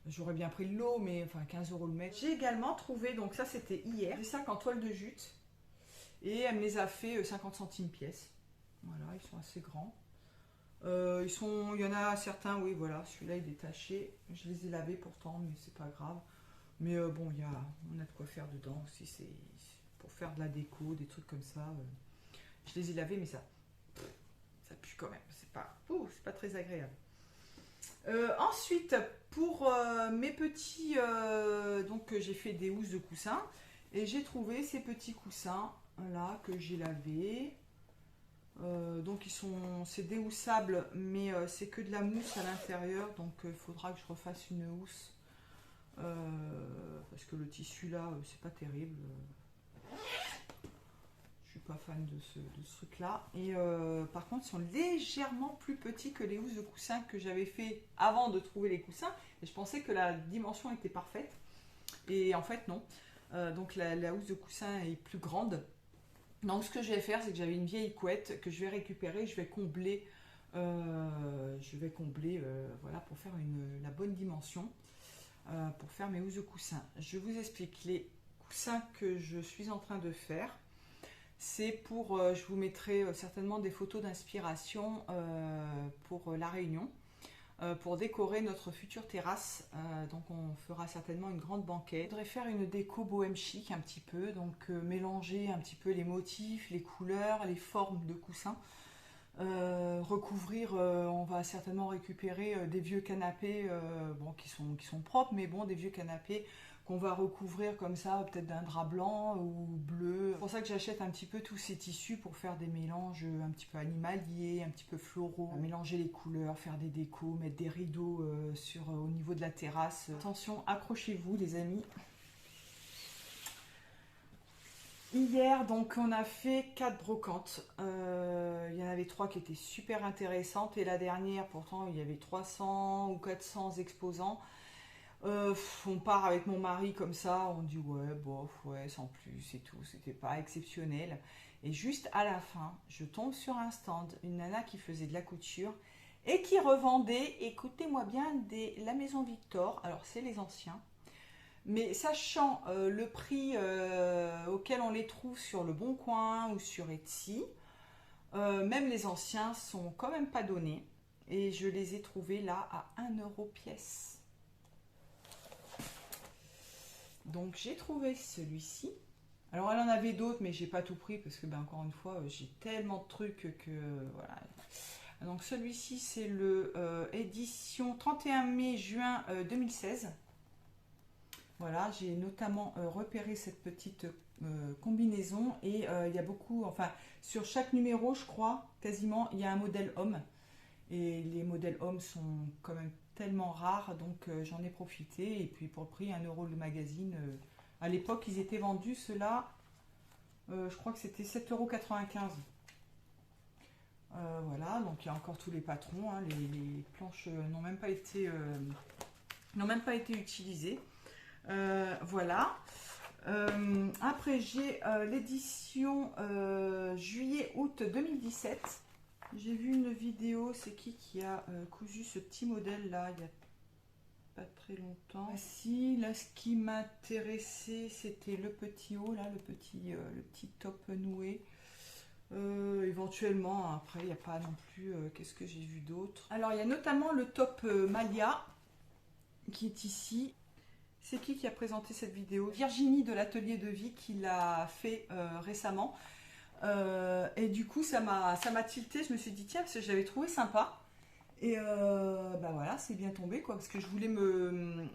J'aurais bien pris le lot, mais enfin 15 € le mètre. J'ai également trouvé, donc ça c'était hier, des sacs en toile de jute. Et elle me les a fait 50 centimes pièce. Voilà, ils sont assez grands. Il y en a certains, oui voilà, celui-là est détaché. Je les ai lavés pourtant, mais c'est pas grave. Mais bon, on a de quoi faire dedans aussi, c'est pour faire de la déco, des trucs comme ça. Je les ai lavés, mais ça pue quand même, c'est pas très agréable. Ensuite, pour mes petits, donc j'ai fait des housses de coussins, et j'ai trouvé ces petits coussins là que j'ai lavés. Donc c'est déhoussables, mais c'est que de la mousse à l'intérieur, donc il faudra que je refasse une housse. Parce que le tissu là c'est pas terrible, je suis pas fan de ce truc là. Et par contre ils sont légèrement plus petits que les housses de coussins que j'avais fait avant de trouver les coussins, et je pensais que la dimension était parfaite et en fait non. Donc la housse de coussin est plus grande. Donc ce que je vais faire, c'est que j'avais une vieille couette que je vais récupérer, je vais combler voilà, pour faire la bonne dimension. Pour faire mes housses de coussins. Je vous explique les coussins que je suis en train de faire. C'est pour, je vous mettrai certainement des photos d'inspiration pour la Réunion. pour décorer notre future terrasse. Donc on fera certainement une grande banquette. Je voudrais faire une déco bohème chic un petit peu, donc mélanger un petit peu les motifs, les couleurs, les formes de coussins. Recouvrir, on va certainement récupérer des vieux canapés bon, qui sont propres, mais bon, des vieux canapés qu'on va recouvrir comme ça, peut-être d'un drap blanc ou bleu. C'est pour ça que j'achète un petit peu tous ces tissus pour faire des mélanges un petit peu animaliers, un petit peu floraux, mélanger les couleurs, faire des décos, mettre des rideaux au niveau de la terrasse. Attention, accrochez-vous les amis. Hier, donc, on a fait 4 brocantes. Il y en avait 3 qui étaient super intéressantes. Et la dernière, pourtant, il y avait 300 ou 400 exposants. On part avec mon mari comme ça. On dit, ouais, bof, ouais, sans plus et tout. C'était pas exceptionnel. Et juste à la fin, je tombe sur un stand. Une nana qui faisait de la couture et qui revendait, écoutez-moi bien, la Maison Victor. Alors, c'est les anciens. Mais sachant le prix auquel on les trouve sur Le Bon Coin ou sur Etsy, même les anciens sont quand même pas donnés. Et je les ai trouvés là à 1 € pièce. Donc j'ai trouvé celui-ci. Alors elle en avait d'autres, mais j'ai pas tout pris parce que, ben, encore une fois, j'ai tellement de trucs que voilà. Donc celui-ci, c'est le édition 31 mai-juin 2016. Voilà, j'ai notamment repéré cette petite combinaison et il y a beaucoup, enfin sur chaque numéro je crois, quasiment, il y a un modèle homme. Et les modèles hommes sont quand même tellement rares, donc j'en ai profité. Et puis pour le prix 1 € le magazine, à l'époque ils étaient vendus, ceux-là, je crois que c'était 7,95 €. Voilà, donc il y a encore tous les patrons, hein, les planches n'ont même pas été utilisées. Voilà. Après j'ai l'édition juillet-août 2017. J'ai vu une vidéo, c'est qui a cousu ce petit modèle là il y a pas très longtemps. Ah, si, là ce qui m'intéressait c'était le petit haut là, le petit top noué. Éventuellement, après il n'y a pas non plus, qu'est-ce que j'ai vu d'autre. Alors il y a notamment le top Malia qui est ici. C'est qui a présenté cette vidéo? Virginie de l'Atelier de Vie qui l'a fait récemment. Et du coup, ça m'a tilté. Je me suis dit, tiens, parce que je l'avais trouvé sympa. Et bah voilà, c'est bien tombé, quoi. Parce que je voulais me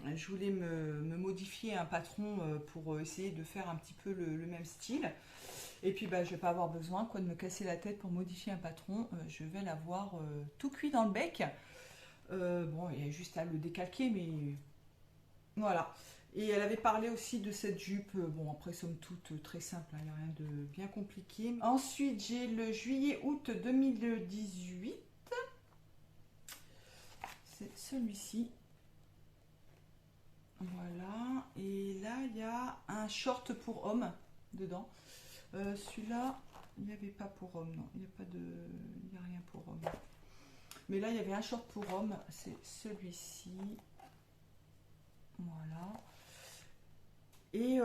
modifier un patron pour essayer de faire un petit peu le même style. Et puis, bah, je ne vais pas avoir besoin, quoi, de me casser la tête pour modifier un patron. Je vais l'avoir tout cuit dans le bec. Bon, il y a juste à le décalquer, mais... Voilà. Et elle avait parlé aussi de cette jupe, bon après somme toute très simple, il n'y a rien de bien compliqué. Ensuite j'ai le juillet-août 2018, c'est celui-ci. Voilà, et là il y a un short pour homme dedans. Celui-là, il n'y avait pas pour homme, non, il n'y a rien pour homme. Mais là il y avait un short pour homme, c'est celui-ci. Voilà. Et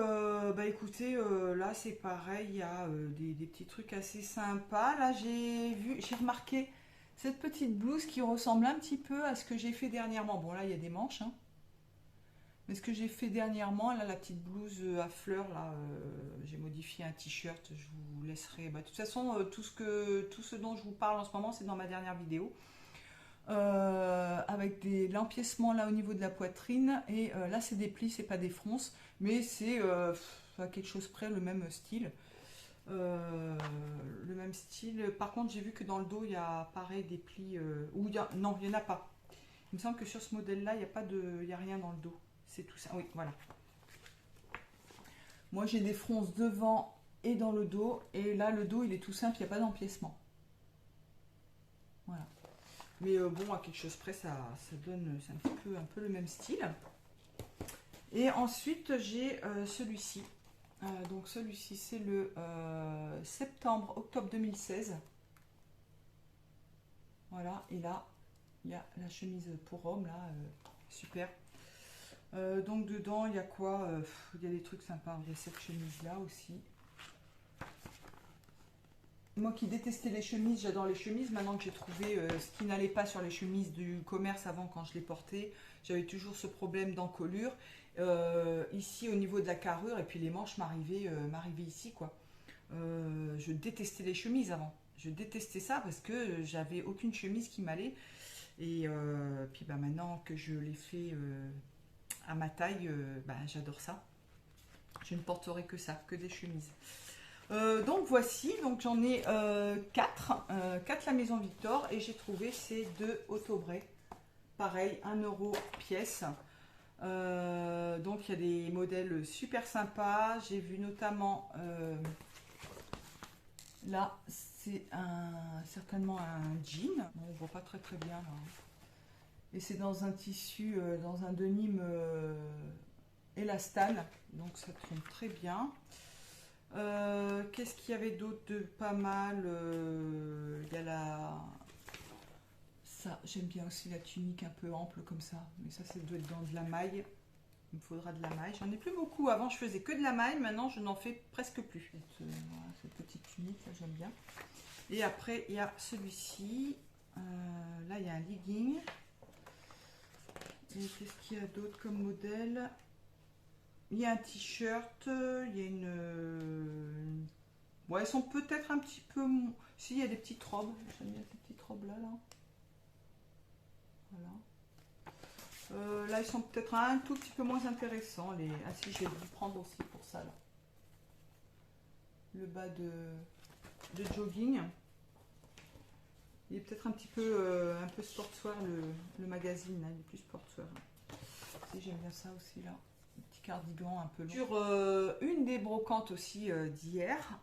bah écoutez, là c'est pareil, il y a des petits trucs assez sympas. Là j'ai remarqué cette petite blouse qui ressemble un petit peu à ce que j'ai fait dernièrement. Bon là il y a des manches, hein. Mais ce que j'ai fait dernièrement, là la petite blouse à fleurs, là j'ai modifié un t-shirt, je vous laisserai. Bah, de toute façon, tout ce dont je vous parle en ce moment, c'est dans ma dernière vidéo. Avec l'empiècement là au niveau de la poitrine et là c'est des plis, c'est pas des fronces, mais c'est à quelque chose près le même style. Par contre j'ai vu que dans le dos il y a pareil des plis non il n'y en a pas. Il me semble que sur ce modèle là il y a rien dans le dos, c'est tout ça. Oui, voilà, moi j'ai des fronces devant et dans le dos, et là le dos il est tout simple, il n'y a pas d'empiècement. Voilà. Mais bon, à quelque chose près, ça donne, c'est un peu le même style. Et ensuite, j'ai celui-ci. Donc celui-ci, c'est le septembre-octobre 2016. Voilà, et là, il y a la chemise pour homme, là, super. Donc dedans, il y a quoi? Il y a des trucs sympas. Il y a cette chemise-là aussi. Moi qui détestais les chemises, j'adore les chemises. Maintenant que j'ai trouvé ce qui n'allait pas sur les chemises du commerce avant quand je les portais, j'avais toujours ce problème d'encolure. Ici au niveau de la carrure et puis les manches m'arrivaient ici quoi. Je détestais les chemises avant. Je détestais ça parce que j'avais aucune chemise qui m'allait. Et puis bah, maintenant que je l'ai fait à ma taille, bah, j'adore ça. Je ne porterai que ça, que des chemises. Donc voici, donc j'en ai 4 la Maison Victor et j'ai trouvé ces 2 Autobray, pareil 1 € pièce. Donc il y a des modèles super sympas, j'ai vu notamment là c'est certainement un jean, bon, on voit pas très très bien là. Et c'est dans un tissu, dans un denim élastane, donc ça tombe très bien. Qu'est-ce qu'il y avait d'autre de pas mal? Il y a la... Ça, j'aime bien aussi la tunique un peu ample comme ça. Mais ça doit être dans de la maille. Il me faudra de la maille. J'en ai plus beaucoup. Avant, je faisais que de la maille. Maintenant, je n'en fais presque plus. Voilà, cette petite tunique, là, j'aime bien. Et après, il y a celui-ci. Là, il y a un legging. Et qu'est-ce qu'il y a d'autre comme modèle? Il y a un t-shirt, il y a une... Ouais, elles sont peut-être un petit peu... Si, il y a des petites robes. J'aime bien ces petites robes-là. Là. Voilà. Là, ils sont peut-être un tout petit peu moins intéressants. Les... Ah si, j'ai dû prendre aussi pour ça. Là. Le bas de jogging. Il est peut-être un peu sportswear, le magazine. Là. Il est plus sportswear. Si, j'aime bien ça aussi, là. Cardigan un peu long. Sur une des brocantes aussi d'hier,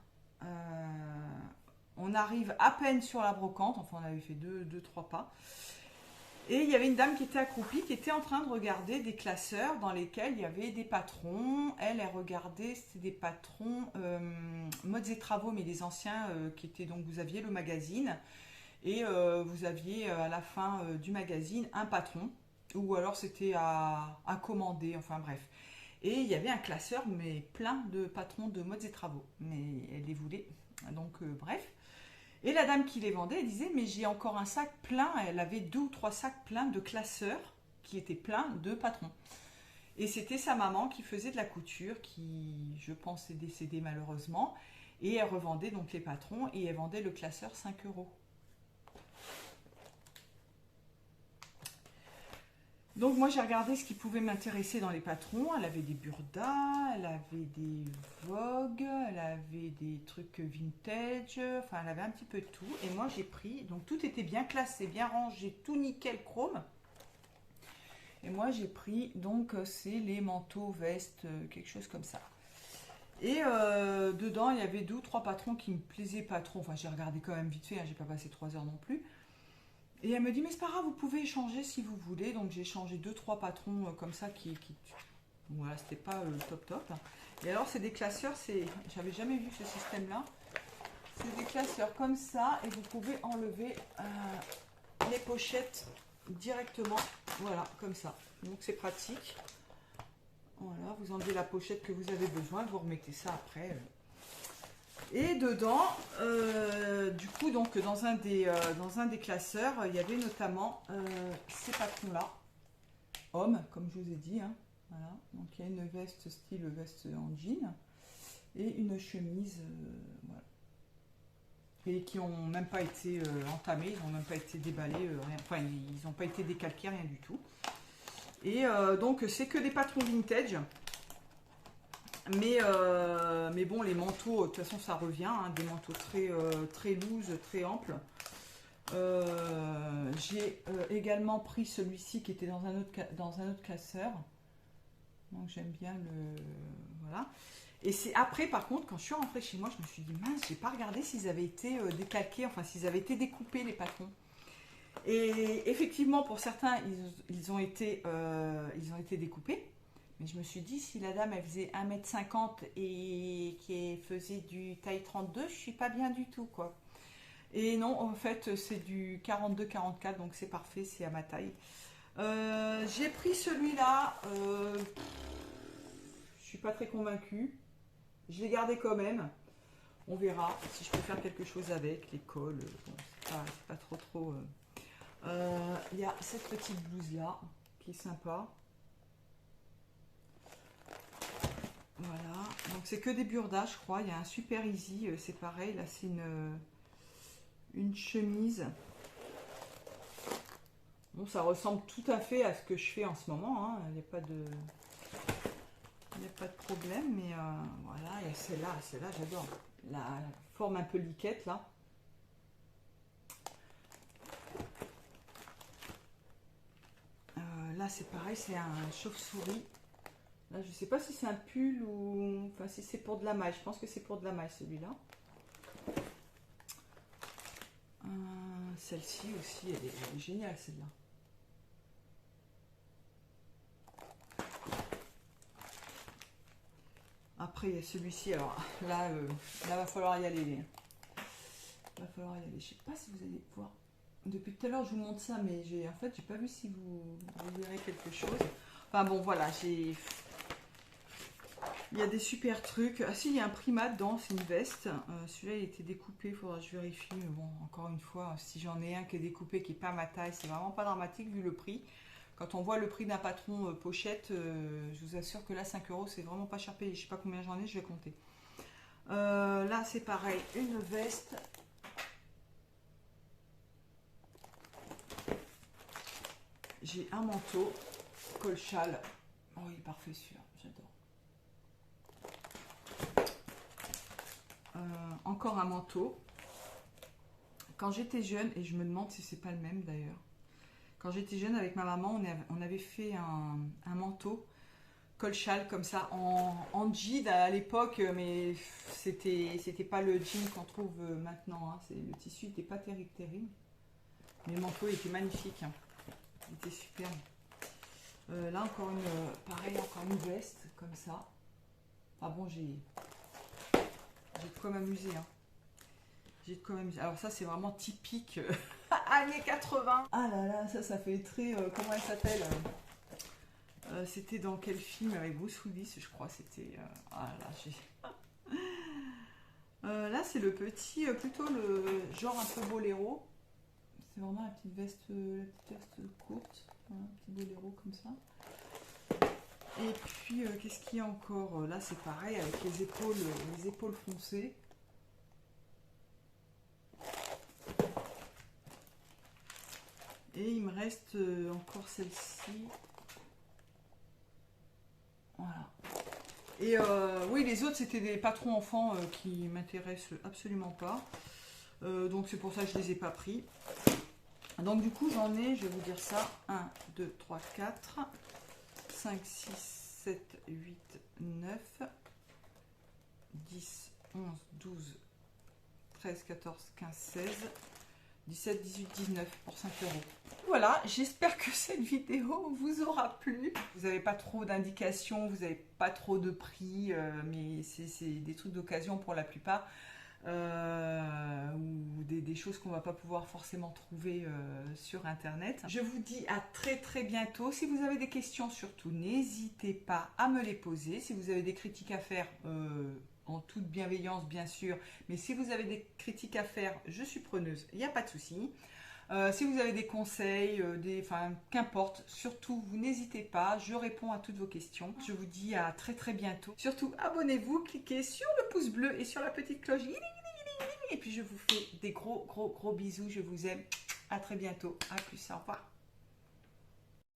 on arrive à peine sur la brocante, enfin on avait fait 2-3 pas, et il y avait une dame qui était accroupie, qui était en train de regarder des classeurs dans lesquels il y avait des patrons. Elle regardait, c'était des patrons modes et travaux, mais les anciens qui étaient donc, vous aviez le magazine, et vous aviez à la fin du magazine un patron, ou alors c'était à commander, enfin bref. Et il y avait un classeur, mais plein de patrons de modes et travaux. Mais elle les voulait. Donc, bref. Et la dame qui les vendait, elle disait, mais j'ai encore un sac plein. Elle avait 2 ou 3 sacs pleins de classeurs qui étaient pleins de patrons. Et c'était sa maman qui faisait de la couture, qui, je pense, est décédée malheureusement. Et elle revendait donc les patrons et elle vendait le classeur 5 €. Donc moi j'ai regardé ce qui pouvait m'intéresser dans les patrons. Elle avait des Burda, elle avait des Vogue, elle avait des trucs vintage, enfin elle avait un petit peu de tout. Et moi j'ai pris, donc tout était bien classé, bien rangé, tout nickel chrome. Et moi j'ai pris, donc c'est les manteaux, vestes, quelque chose comme ça. Et dedans il y avait 2 ou 3 patrons qui me plaisaient pas trop. Enfin j'ai regardé quand même vite fait, hein, j'ai pas passé 3 heures non plus. Et elle me dit, mais c'est pas grave, vous pouvez échanger si vous voulez. Donc j'ai changé 2-3 patrons comme ça qui... Voilà, c'était pas top. Et alors c'est des classeurs, j'avais jamais vu ce système-là. C'est des classeurs comme ça et vous pouvez enlever les pochettes directement. Voilà, comme ça. Donc c'est pratique. Voilà, vous enlevez la pochette que vous avez besoin, vous remettez ça après. Et dedans, du coup, donc dans un des classeurs, il y avait notamment ces patrons-là, hommes, comme je vous ai dit. Hein, voilà. Donc il y a une veste style veste en jean et une chemise, voilà. Et qui n'ont même pas été entamés, ils n'ont même pas été déballés, rien. Enfin ils n'ont pas été décalqués, rien du tout. Et donc c'est que des patrons vintage. Mais bon, les manteaux, de toute façon, ça revient, hein, des manteaux très loose, très amples. J'ai également pris celui-ci qui était dans un autre classeur. Donc j'aime bien le... Voilà. Et c'est après, par contre, quand je suis rentrée chez moi, je me suis dit, mince, j'ai pas regardé s'ils avaient été décalqués, enfin s'ils avaient été découpés, les patrons. Et effectivement, pour certains, ils ont été découpés. Mais je me suis dit, si la dame elle faisait 1,50 m et qui faisait du taille 32, je suis pas bien du tout, quoi. Et non, en fait, c'est du 42-44, donc c'est parfait, c'est à ma taille. J'ai pris celui-là, je suis pas très convaincue. Je l'ai gardé quand même. On verra si je peux faire quelque chose avec. Les cols, bon, c'est pas trop... Il y a cette petite blouse là qui est sympa. Voilà, donc c'est que des burdas, je crois. Il y a un Super Easy, c'est pareil. Là, c'est une chemise. Bon, ça ressemble tout à fait à ce que je fais en ce moment. Hein. Il n'y a pas de problème. Mais voilà, il y a celle-là, j'adore. La forme un peu liquette, là. Là, c'est pareil, c'est un chauve-souris. Là, je ne sais pas si c'est un pull ou... Enfin, si c'est pour de la maille. Je pense que c'est pour de la maille, celui-là. Celle-ci aussi, elle est géniale, celle-là. Après, il y a celui-ci. Alors, là, va falloir y aller. Va falloir y aller. Je ne sais pas si vous allez pouvoir... Depuis tout à l'heure, je vous montre ça, mais en fait, j'ai pas vu si vous verrez quelque chose. Enfin, bon, voilà, il y a des super trucs. Ah si, il y a un Prima dedans, c'est une veste. Celui-là, il était découpé, il faudra que je vérifie. Mais bon, encore une fois, si j'en ai un qui est découpé, qui n'est pas ma taille, c'est vraiment pas dramatique vu le prix. Quand on voit le prix d'un patron pochette, je vous assure que là, 5 €, c'est vraiment pas cher payé. Je sais pas combien j'en ai, je vais compter. Là, c'est pareil, une veste. J'ai un manteau, col châle. Oh, il est parfait celui-là, j'adore. Encore un manteau. Quand j'étais jeune, et je me demande si c'est pas le même d'ailleurs. Quand j'étais jeune avec ma maman, on avait fait un manteau col châle comme ça en jean à l'époque, mais c'était pas le jean qu'on trouve maintenant. Hein. Le tissu n'était pas terrible. Mais le manteau était magnifique. Hein. Il était superbe. Là encore pareil, encore une veste comme ça. Ah bon, j'ai de quoi m'amuser. Hein. J'ai de quoi m'amuser. Alors ça, c'est vraiment typique années 80. Ah là là, ça fait très... comment elle s'appelle c'était dans quel film avec Bruce Willis, je crois. C'était... ah là, là, c'est le petit... plutôt le genre un peu boléro. C'est vraiment la petite veste courte, un petit boléro comme ça. Et puis, qu'est-ce qu'il y a encore? Là, c'est pareil, avec les épaules foncées. Et il me reste encore celle-ci. Voilà. Et oui, les autres, c'était des patrons enfants qui m'intéressent absolument pas. Donc, c'est pour ça que je ne les ai pas pris. Donc du coup j'en ai, je vais vous dire ça, 1, 2, 3, 4, 5, 6, 7, 8, 9, 10, 11, 12, 13, 14, 15, 16, 17, 18, 19 pour 5 €. Voilà, j'espère que cette vidéo vous aura plu. Vous n'avez pas trop d'indications, vous n'avez pas trop de prix, mais c'est des trucs d'occasion pour la plupart. Ou des choses qu'on va pas pouvoir forcément trouver sur internet. Je vous dis à très bientôt. Si vous avez des questions, surtout n'hésitez pas à me les poser. Si vous avez des critiques à faire, en toute bienveillance bien sûr, mais si vous avez des critiques à faire, je suis preneuse, il n'y a pas de souci. Si vous avez des conseils, enfin qu'importe, surtout vous n'hésitez pas, je réponds à toutes vos questions. Je vous dis à très bientôt. Surtout abonnez-vous, cliquez sur le pouce bleu et sur la petite cloche. Et puis je vous fais des gros bisous, je vous aime. À très bientôt, à plus, au revoir.